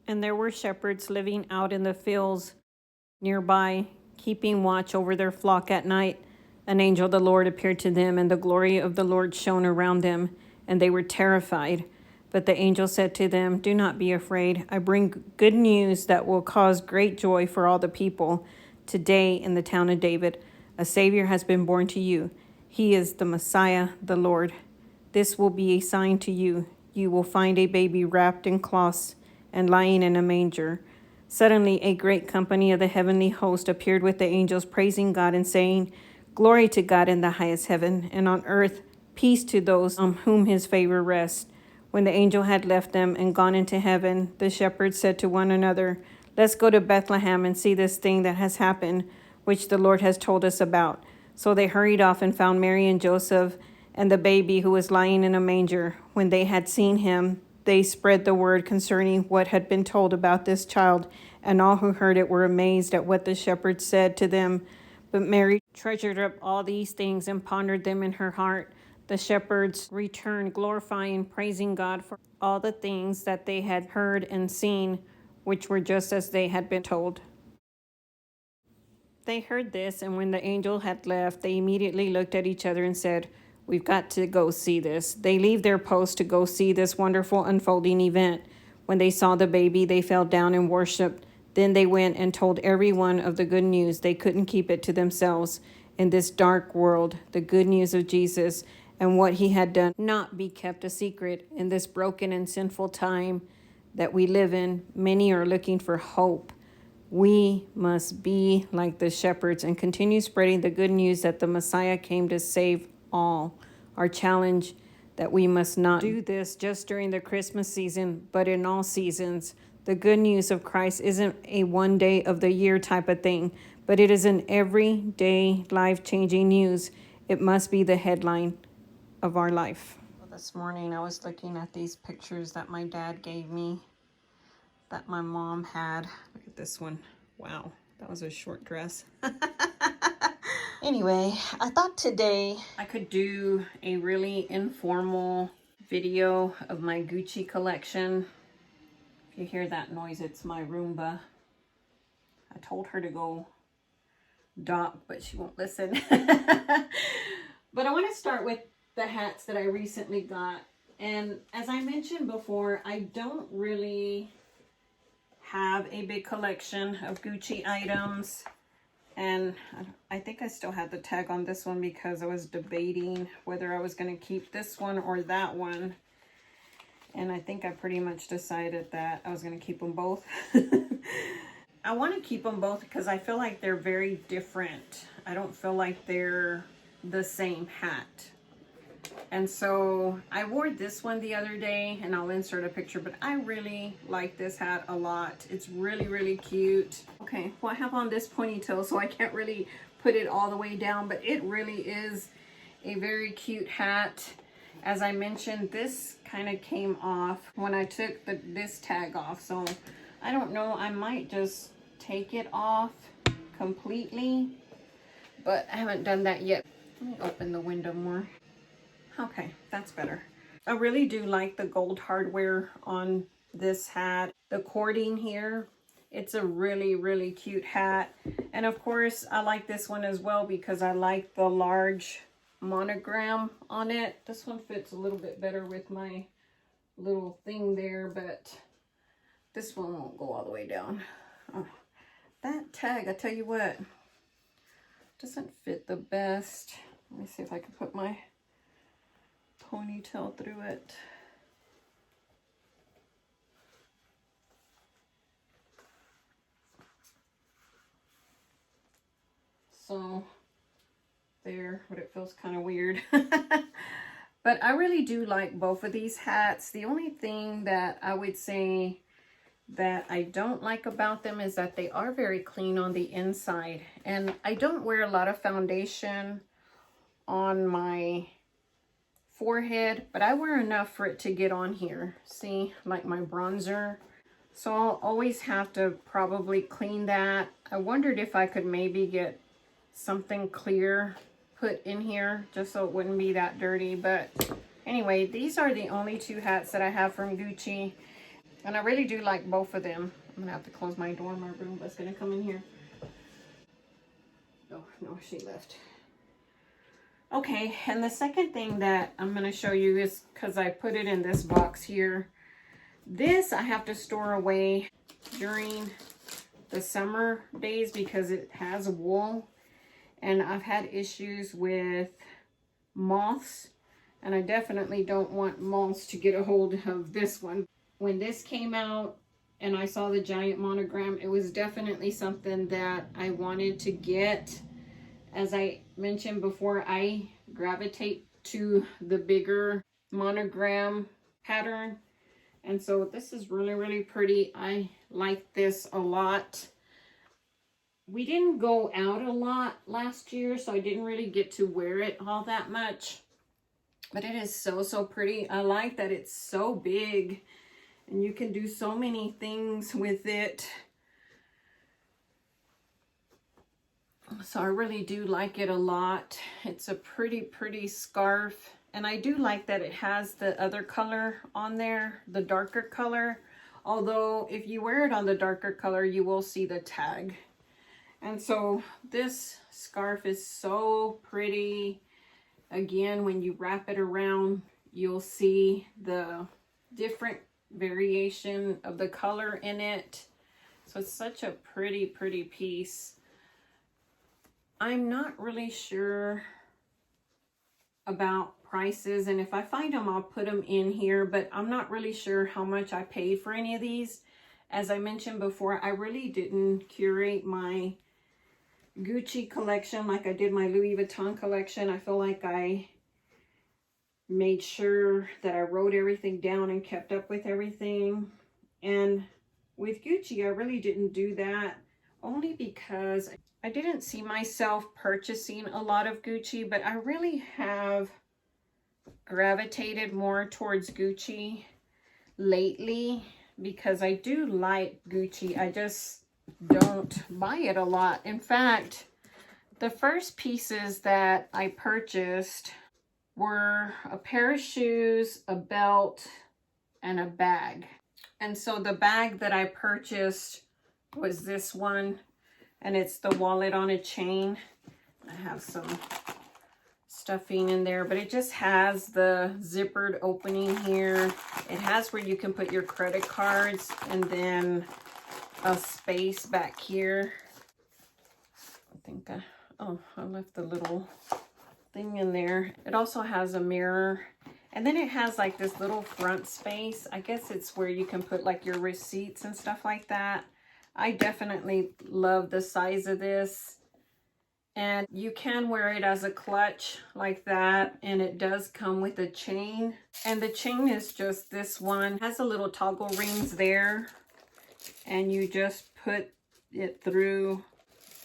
And there were shepherds living out in the fields nearby, keeping watch over their flock at night. An angel of the Lord appeared to them, and the glory of the Lord shone around them, and they were terrified. But the angel said to them, "Do not be afraid. I bring good news that will cause great joy for all the people. Today in the town of David, a Savior has been born to you. He is the Messiah, the Lord. This will be a sign to you. You will find a baby wrapped in cloths and lying in a manger." Suddenly a great company of the heavenly host appeared with the angels, praising God and saying, "Glory to God in the highest heaven, and on earth peace to those on whom his favor rests." When the angel had left them and gone into heaven, the shepherds said to one another, "Let's go to Bethlehem and see this thing that has happened, which the Lord has told us about." So they hurried off and found Mary and Joseph and the baby who was lying in a manger. When they had seen him, they spread the word concerning what had been told about this child, and all who heard it were amazed at what the shepherds said to them. But Mary treasured up all these things and pondered them in her heart. The shepherds returned, glorifying, praising God for all the things that they had heard and seen, which were just as they had been told. They heard this, and when the angel had left, they immediately looked at each other and said, "We've got to go see this." They leave their post to go see this wonderful unfolding event. When they saw the baby, they fell down and worshipped. Then they went and told everyone of the good news. They couldn't keep it to themselves. In this dark world, the good news of Jesus and what he had done not be kept a secret. In this broken and sinful time that we live in, many are looking for hope. We must be like the shepherds and continue spreading the good news that the Messiah came to save all. Our challenge that we must not do this just during the Christmas season, but in all seasons. The good news of Christ isn't a one day of the year type of thing, but it is an everyday life-changing news. It must be the headline of our life. Well, this morning I was looking at these pictures that my dad gave me that my mom had. Look at this one. Wow, that was a short dress. Anyway, I thought today I could do a really informal video of my Gucci collection. If you hear that noise, it's my Roomba. I told her to go dock, but she won't listen. But I want to start with the hats that I recently got. And as I mentioned before, I don't really have a big collection of Gucci items. And I think I still had the tag on this one because I was debating whether I was going to keep this one or that one. And I think I pretty much decided that I was going to keep them both. I want to keep them both because I feel like they're very different. I don't feel like they're the same hat. And so I wore this one the other day, and I'll insert a picture, but I really like this hat a lot. It's really, really cute. Okay, well, I have on this ponytail, so I can't really put it all the way down, but it really is a very cute hat. As I mentioned, this kind of came off when I took this tag off, so I don't know, I might just take it off completely, but I haven't done that yet. Let me open the window more. Okay, that's better. I really do like the gold hardware on this hat. The cording here, it's a really, really cute hat. And of course, I like this one as well because I like the large monogram on it. This one fits a little bit better with my little thing there, but this one won't go all the way down. Oh, that tag, I tell you what, doesn't fit the best. Let me see if I can put my ponytail through it. So there, but it feels kind of weird. But I really do like both of these hats. The only thing that I would say that I don't like about them is that they are very clean on the inside. And I don't wear a lot of foundation on my forehead, but I wear enough for it to get on here. See, like my bronzer. So I'll always have to probably clean that. I wondered if I could maybe get something clear put in here just so it wouldn't be that dirty. But anyway, these are the only two hats that I have from Gucci. And I really do like both of them. I'm gonna have to close my door. My Roomba's gonna come in here. Oh, no, she left. Okay, and the second thing that I'm gonna show you is, because I put it in this box here. This I have to store away during the summer days because it has wool. And I've had issues with moths. And I definitely don't want moths to get a hold of this one. When this came out and I saw the giant monogram, it was definitely something that I wanted to get. As I mentioned before, I gravitate to the bigger monogram pattern. And so this is really, really pretty. I like this a lot. We didn't go out a lot last year, so I didn't really get to wear it all that much. But it is so, so pretty. I like that it's so big and you can do so many things with it. So I really do like it a lot. It's a pretty, pretty scarf. And I do like that it has the other color on there, the darker color. Although if you wear it on the darker color, you will see the tag. And so this scarf is so pretty. Again, when you wrap it around, you'll see the different variation of the color in it. So it's such a pretty, pretty piece. I'm not really sure about prices, and if I find them, I'll put them in here, but I'm not really sure how much I paid for any of these. As I mentioned before, I really didn't curate my Gucci collection like I did my Louis Vuitton collection. I feel like I made sure that I wrote everything down and kept up with everything. And with Gucci, I really didn't do that, only because I didn't see myself purchasing a lot of Gucci, but I really have gravitated more towards Gucci lately because I do like Gucci. I just don't buy it a lot. In fact, the first pieces that I purchased were a pair of shoes, a belt, and a bag. And so the bag that I purchased was this one, and it's the wallet on a chain. I have some stuffing in there, but it just has the zippered opening here. It has where you can put your credit cards, and then a space back here. I think I left the little thing in there. It also has a mirror, and then it has like this little front space. I guess it's where you can put like your receipts and stuff like that. I definitely love the size of this, and you can wear it as a clutch like that, and it does come with a chain, and the chain is just this one. It has a little toggle rings there, and you just put it through,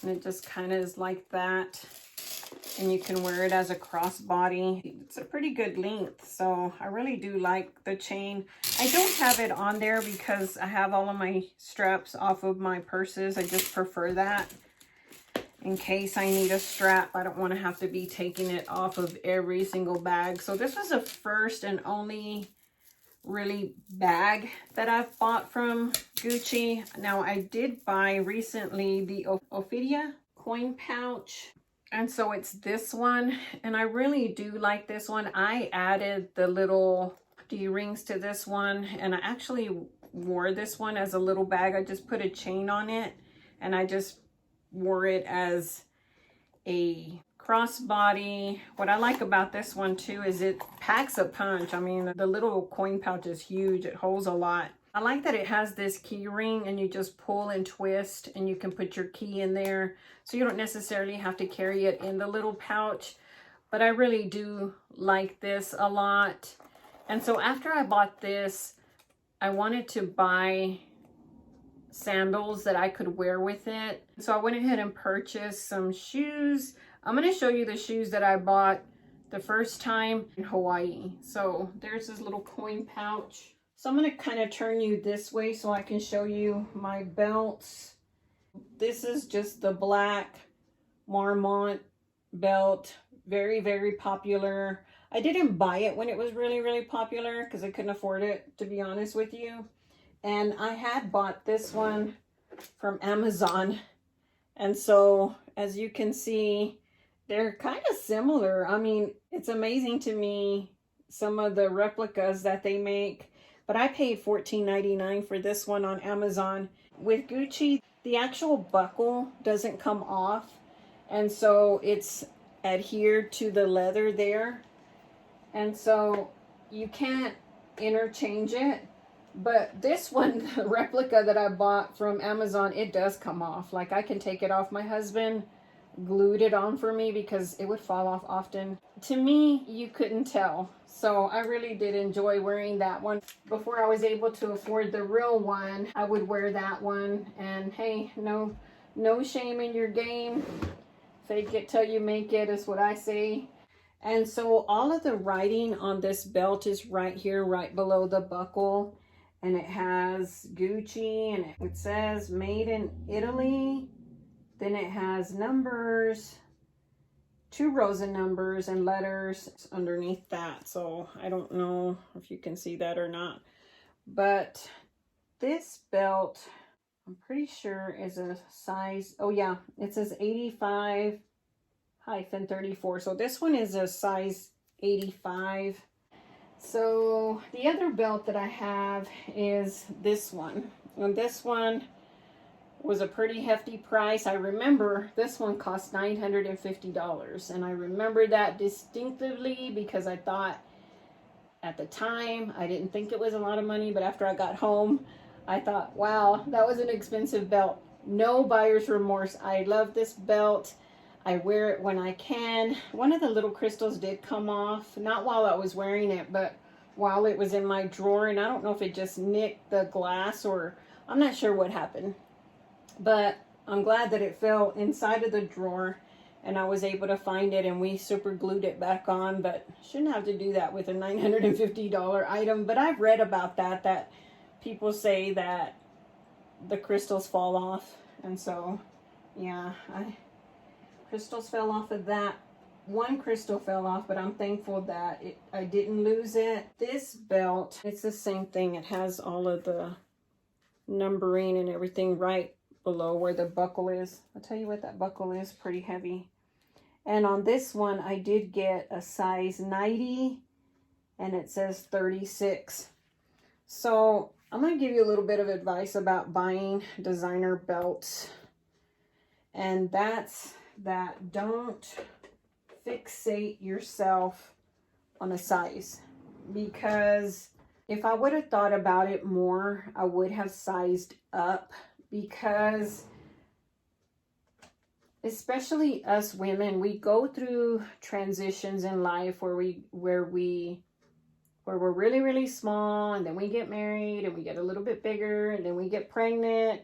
and it just kind of is like that, and you can wear it as a crossbody. It's a pretty good length, so I really do like the chain. I don't have it on there because I have all of my straps off of my purses. I just prefer that in case I need a strap. I don't want to have to be taking it off of every single bag. So this was the first and only really bag that I've bought from Gucci. Now I did buy recently the Ophidia coin pouch, and so it's this one, and I really do like this one. I added the little D-rings to this one, and I actually wore this one as a little bag. I just put a chain on it, and I just wore it as a crossbody. What I like about this one too is it packs a punch. I mean, the little coin pouch is huge. It holds a lot. I like that it has this key ring, and you just pull and twist, and you can put your key in there. So you don't necessarily have to carry it in the little pouch, but I really do like this a lot. And so after I bought this, I wanted to buy sandals that I could wear with it. So I went ahead and purchased some shoes. I'm going to show you the shoes that I bought the first time in Hawaii. So there's this little coin pouch. So I'm going to kind of turn you this way so I can show you my belts. This is just the black Marmont belt. Very, very popular. I didn't buy it when it was really, really popular because I couldn't afford it, to be honest with you. And I had bought this one from Amazon. And so, as you can see, they're kind of similar. I mean, it's amazing to me, some of the replicas that they make. But I paid $14.99 for this one on Amazon. With Gucci, the actual buckle doesn't come off. And so it's adhered to the leather there. And so you can't interchange it. But this one, the replica that I bought from Amazon, it does come off. Like, I can take it off. My husband glued it on for me because it would fall off often. To me, you couldn't tell. So I really did enjoy wearing that one. Before I was able to afford the real one, I would wear that one. And hey, no shame in your game. Fake it till you make it is what I say. And so all of the writing on this belt is right here, right below the buckle. And it has Gucci, and it says made in Italy. Then it has numbers, 2 rows of numbers and letters underneath that. So I don't know if you can see that or not. But this belt, I'm pretty sure is a size, oh yeah, it says 85-34. So this one is a size 85. So the other belt that I have is this one. And this one was a pretty hefty price. I remember this one cost $950. And I remember that distinctively because I thought at the time, I didn't think it was a lot of money. But after I got home, I thought, wow, that was an expensive belt. No buyer's remorse. I love this belt. I wear it when I can. One of the little crystals did come off, not while I was wearing it, but while it was in my drawer. And I don't know if it just nicked the glass or I'm not sure what happened. But I'm glad that it fell inside of the drawer and I was able to find it and we super glued it back on. But shouldn't have to do that with a $950 item. But I've read about that people say that the crystals fall off. And so, yeah, crystals fell off of that. One crystal fell off, but I'm thankful that I didn't lose it. This belt, it's the same thing. It has all of the numbering and everything right below where the buckle is. I'll tell you what, that buckle is pretty heavy. And on this one, I did get a size 90 and it says 36. So I'm going to give you a little bit of advice about buying designer belts. And that's that don't fixate yourself on a size, because if I would have thought about it more, I would have sized up, because especially us women, we go through transitions in life where we're really, really small, and then we get married and we get a little bit bigger, and then we get pregnant,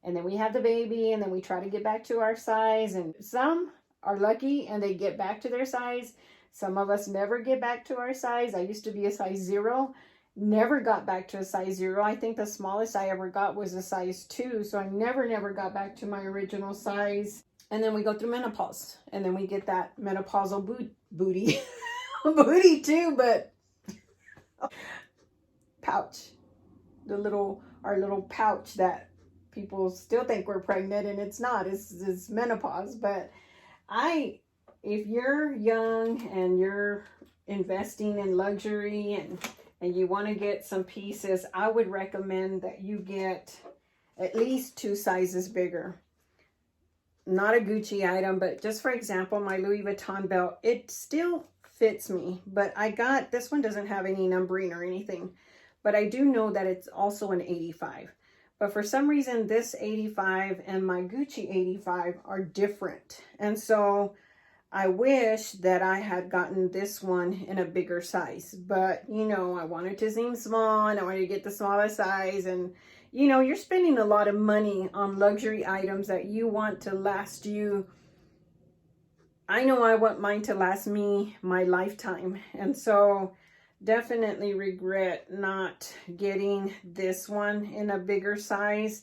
and then we have the baby, and then we try to get back to our size. And some are lucky and they get back to their size. Some of us never get back to our size. I used to be a size 0, never got back to a size 0. I think the smallest I ever got was a size 2. So I never got back to my original size. And then we go through menopause, and then we get that menopausal booty, booty too, but pouch, our little pouch that people still think we're pregnant, and it's not. It's menopause. But if you're young and you're investing in luxury and you want to get some pieces, I would recommend that you get at least 2 sizes bigger. Not a Gucci item, but just for example, my Louis Vuitton belt, it still fits me, but this one doesn't have any numbering or anything, but I do know that it's also an 85. But for some reason, this 85 and my Gucci 85 are different. And so I wish that I had gotten this one in a bigger size. But, you know, I wanted to seem small and I wanted to get the smallest size. And, you know, you're spending a lot of money on luxury items that you want to last you. I know I want mine to last me my lifetime. And so definitely regret not getting this one in a bigger size,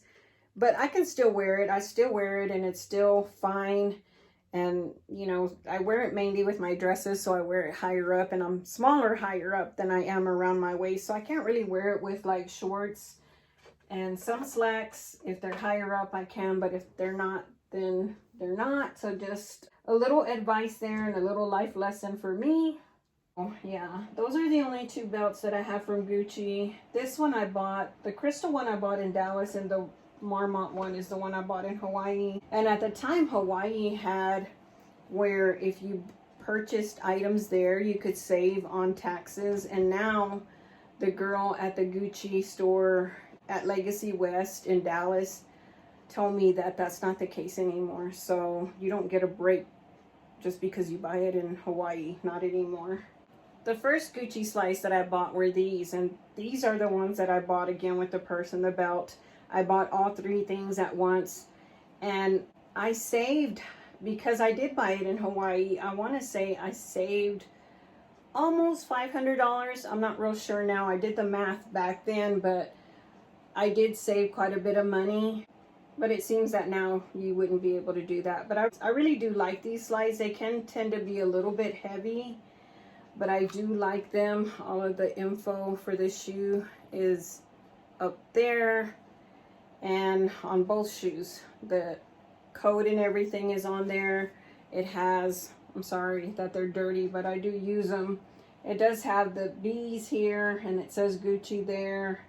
but I can still wear it. I still wear it and it's still fine. And you know, I wear it mainly with my dresses, so I wear it higher up, and I'm smaller higher up than I am around my waist, so I can't really wear it with like shorts And some slacks, if they're higher up, I can, but if they're not, then they're not. So just a little advice there and a little life lesson for me. Oh, yeah, those are the only two belts that I have from Gucci. This one I bought, the crystal one I bought in Dallas, and the Marmont one is the one I bought in Hawaii. And at the time, Hawaii had where if you purchased items there, you could save on taxes. And now the girl at the Gucci store at Legacy West in Dallas told me that that's not the case anymore. So you don't get a break just because you buy it in Hawaii, not anymore. The first Gucci slice that I bought were these, and these are the ones that I bought again with the purse and the belt. I bought all three things at once, and I saved, because I did buy it in Hawaii, I want to say I saved almost $500. I'm not real sure now. I did the math back then, but I did save quite a bit of money. But it seems that now you wouldn't be able to do that. But I really do like these slides. They can tend to be a little bit heavy, but I do like them. All of the info for the shoe is up there, and on both shoes. The code and everything is on there. It has, I'm sorry that they're dirty, but I do use them. It does have the B's here, and it says Gucci there.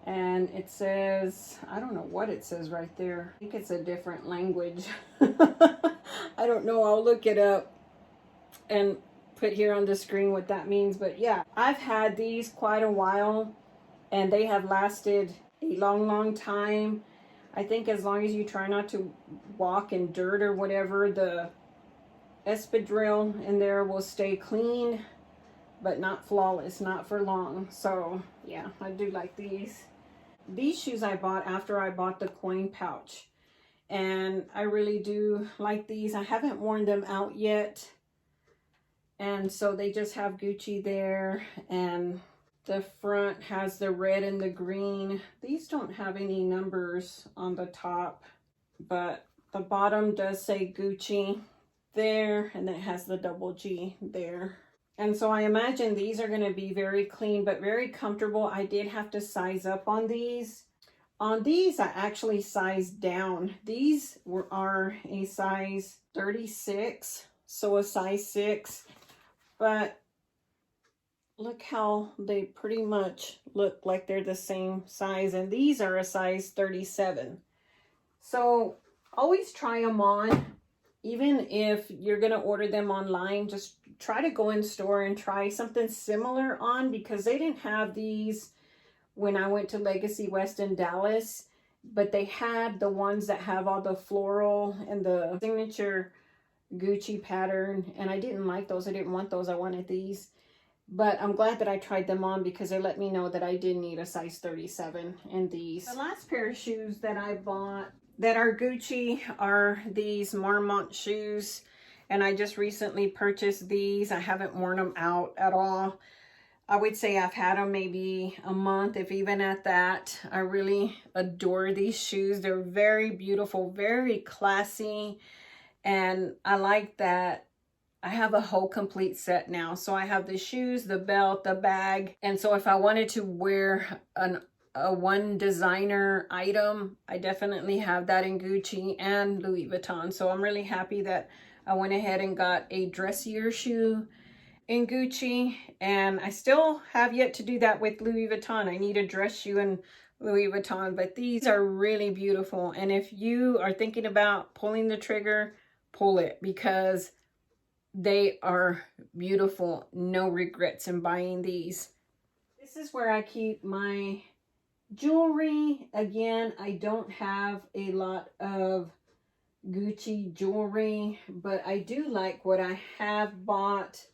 And it says, I don't know what it says right there. I think it's a different language. I don't know. I'll look it up and put here on the screen what that means. But yeah, I've had these quite a while, and they have lasted a long time. I think as long as you try not to walk in dirt or whatever, the espadrille in there will stay clean, but not flawless, not for long. So yeah, I do like these. These shoes I bought after I bought the coin pouch, and I really do like these. I haven't worn them out yet, and so they just have Gucci there, and the front has the red and the green. These don't have any numbers on the top, but the bottom does say Gucci there, and it has the double G there. And so I imagine these are going to be very clean, but very comfortable. I did have to size up on these. On these, I actually sized down. These are a size 36, so a size 6. But look how they pretty much look like they're the same size. And these are a size 37. So always try them on. Even if you're going to order them online, just try to go in store and try something similar on, because they didn't have these when I went to Legacy West in Dallas, but they had the ones that have all the floral and the signature Gucci pattern, and I didn't like those. I didn't want those. I wanted these. But I'm glad that I tried them on, because they let me know that I did need a size 37 in these. The last pair of shoes that I bought that are Gucci are these Marmont shoes, and I just recently purchased these. I haven't worn them out at all. I would say I've had them maybe a month, if even at that. I really adore these shoes. They're very beautiful, very classy, and I like that I have a whole complete set now. So I have the shoes, the belt, the bag, and so if I wanted to wear a one designer item, I definitely have that in Gucci and Louis Vuitton. So I'm really happy that I went ahead and got a dressier shoe in Gucci, and I still have yet to do that with Louis Vuitton. I need a dress shoe in Louis Vuitton, but these are really beautiful. And if you are thinking about pulling the trigger, pull it, because they are beautiful. No regrets in buying these. This is where I keep my jewelry. Again, I don't have a lot of Gucci jewelry, but I do like what I have bought,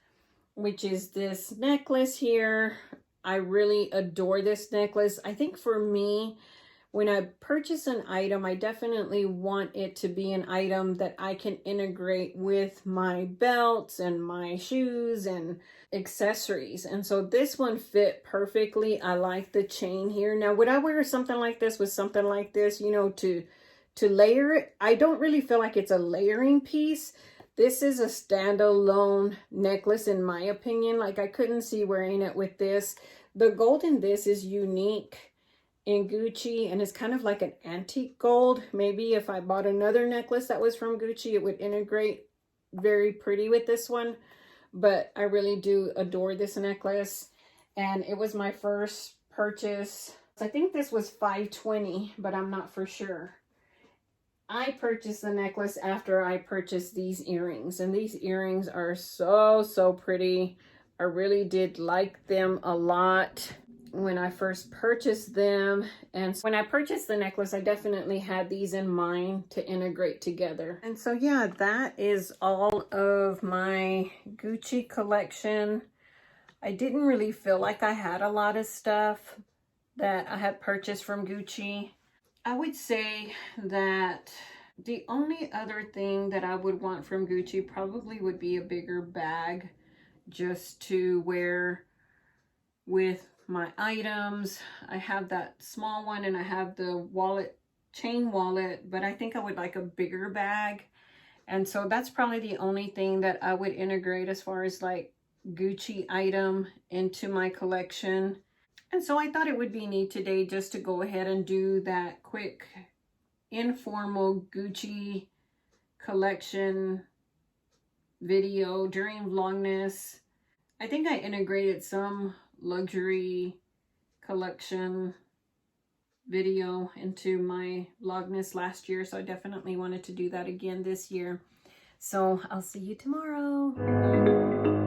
which is this necklace here. I really adore this necklace. I think for me, when I purchase an item, I definitely want it to be an item that I can integrate with my belts and my shoes and accessories. And so this one fit perfectly. I like the chain here. Now, would I wear something like this with something like this, you know, to layer it? I don't really feel like it's a layering piece. This is a standalone necklace in my opinion. Like, I couldn't see wearing it with this. The gold in this is unique, in Gucci, and it's kind of like an antique gold. Maybe if I bought another necklace that was from Gucci, it would integrate very pretty with this one. But I really do adore this necklace, and it was my first purchase. I think this was $520, but I'm not for sure. I purchased the necklace after I purchased these earrings, and these earrings are so pretty. I really did like them a lot when I first purchased them. And when I purchased the necklace, I definitely had these in mind to integrate together. And so yeah, that is all of my Gucci collection. I didn't really feel like I had a lot of stuff that I had purchased from Gucci. I would say that the only other thing that I would want from Gucci probably would be a bigger bag just to wear with my items. I have that small one and I have the wallet, chain wallet, but I think I would like a bigger bag. And so that's probably the only thing that I would integrate as far as like Gucci item into my collection. And so I thought it would be neat today just to go ahead and do that quick informal Gucci collection video during Vlogmas. I think I integrated some luxury collection video into my Vlogmas last year, so I definitely wanted to do that again this year. So I'll see you tomorrow.